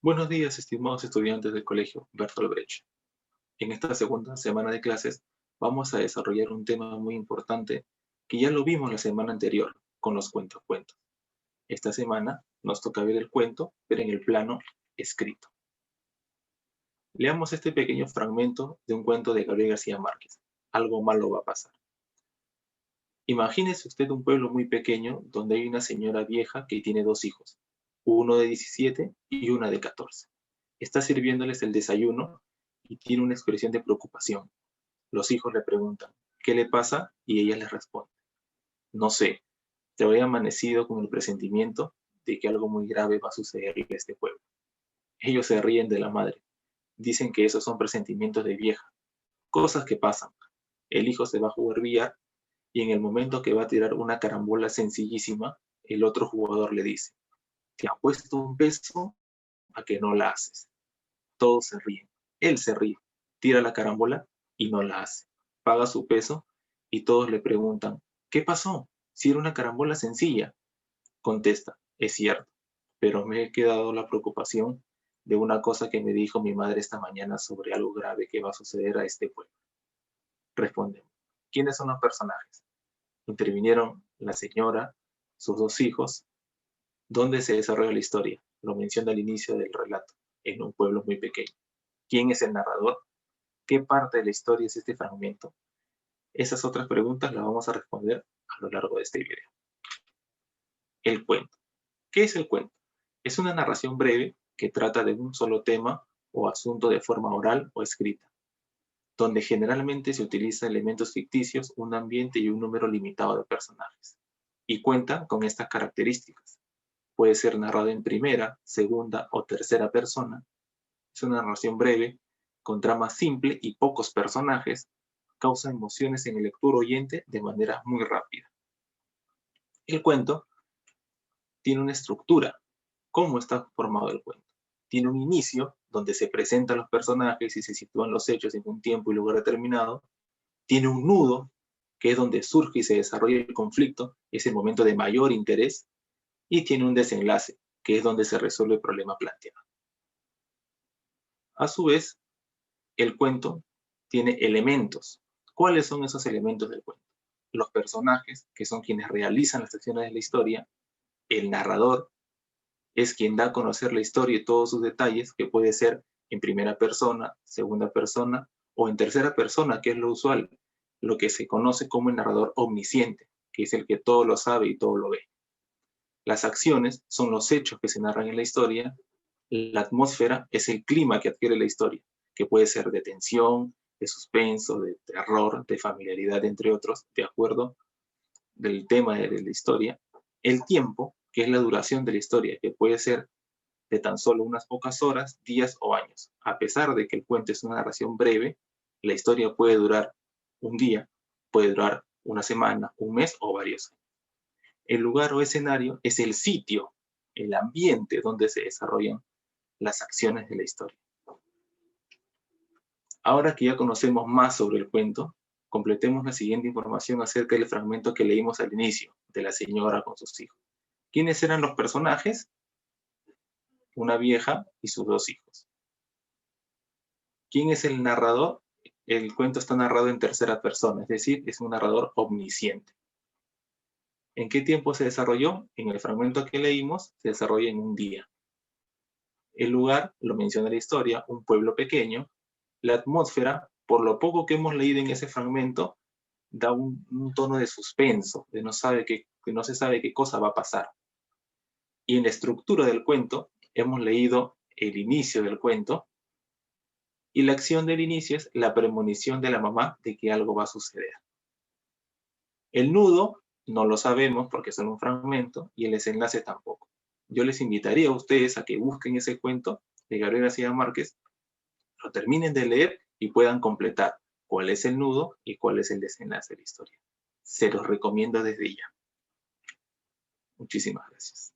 Buenos días, estimados estudiantes del Colegio Bertolt Brecht. En esta segunda semana de clases vamos a desarrollar un tema muy importante que ya lo vimos la semana anterior con los cuentos. Esta semana nos toca ver el cuento, pero en el plano escrito. Leamos este pequeño fragmento de un cuento de Gabriel García Márquez. Algo malo va a pasar. Imagínese usted un pueblo muy pequeño donde hay una señora vieja que tiene dos hijos, uno de 17 y una de 14. Está sirviéndoles el desayuno y tiene una expresión de preocupación. Los hijos le preguntan, ¿qué le pasa? Y ella les responde, no sé, te había amanecido con el presentimiento de que algo muy grave va a suceder en este pueblo. Ellos se ríen de la madre. Dicen que esos son presentimientos de vieja, cosas que pasan. El hijo se va a jugar billar y en el momento que va a tirar una carambola sencillísima, el otro jugador le dice, te apuesto un peso a que no la haces. Todos se ríen. Él se ríe, tira la carambola y no la hace. Paga su peso y todos le preguntan, ¿qué pasó? Si era una carambola sencilla. Contesta, es cierto, pero me he quedado la preocupación de una cosa que me dijo mi madre esta mañana sobre algo grave que va a suceder a este pueblo. Respondemos, ¿quiénes son los personajes? Intervinieron la señora, sus dos hijos. ¿Dónde se desarrolla la historia? Lo menciona al inicio del relato, en un pueblo muy pequeño. ¿Quién es el narrador? ¿Qué parte de la historia es este fragmento? Esas otras preguntas las vamos a responder a lo largo de este video. El cuento. ¿Qué es el cuento? Es una narración breve que trata de un solo tema o asunto de forma oral o escrita, donde generalmente se utilizan elementos ficticios, un ambiente y un número limitado de personajes. Y cuenta con estas características. Puede ser narrado en primera, segunda o tercera persona. Es una narración breve, con trama simple y pocos personajes, causa emociones en el lector oyente de manera muy rápida. El cuento tiene una estructura. ¿Cómo está formado el cuento? Tiene un inicio, donde se presentan los personajes y se sitúan los hechos en un tiempo y lugar determinado. Tiene un nudo, que es donde surge y se desarrolla el conflicto, es el momento de mayor interés. Y tiene un desenlace, que es donde se resuelve el problema planteado. A su vez, el cuento tiene elementos. ¿Cuáles son esos elementos del cuento? Los personajes, que son quienes realizan las acciones de la historia. El narrador es quien da a conocer la historia y todos sus detalles, que puede ser en primera persona, segunda persona o en tercera persona, que es lo usual, lo que se conoce como el narrador omnisciente, que es el que todo lo sabe y todo lo ve. Las acciones son los hechos que se narran en la historia. La atmósfera es el clima que adquiere la historia, que puede ser de tensión, de suspenso, de terror, de familiaridad, entre otros, de acuerdo del tema de la historia. El tiempo, que es la duración de la historia, que puede ser de tan solo unas pocas horas, días o años. A pesar de que el cuento es una narración breve, la historia puede durar un día, puede durar una semana, un mes o varios años. El lugar o escenario es el sitio, el ambiente donde se desarrollan las acciones de la historia. Ahora que ya conocemos más sobre el cuento, completemos la siguiente información acerca del fragmento que leímos al inicio, de la señora con sus hijos. ¿Quiénes eran los personajes? Una vieja y sus dos hijos. ¿Quién es el narrador? El cuento está narrado en tercera persona, es decir, es un narrador omnisciente. ¿En qué tiempo se desarrolló? En el fragmento que leímos, se desarrolla en un día. El lugar, lo menciona la historia, un pueblo pequeño. La atmósfera, por lo poco que hemos leído en ese fragmento, da un tono de suspenso, de que no se sabe qué cosa va a pasar. Y en la estructura del cuento, hemos leído el inicio del cuento, y la acción del inicio es la premonición de la mamá de que algo va a suceder. El nudo no lo sabemos porque es solo un fragmento, y el desenlace tampoco. Yo les invitaría a ustedes a que busquen ese cuento de Gabriel García Márquez, lo terminen de leer y puedan completar cuál es el nudo y cuál es el desenlace de la historia. Se los recomiendo desde ya. Muchísimas gracias.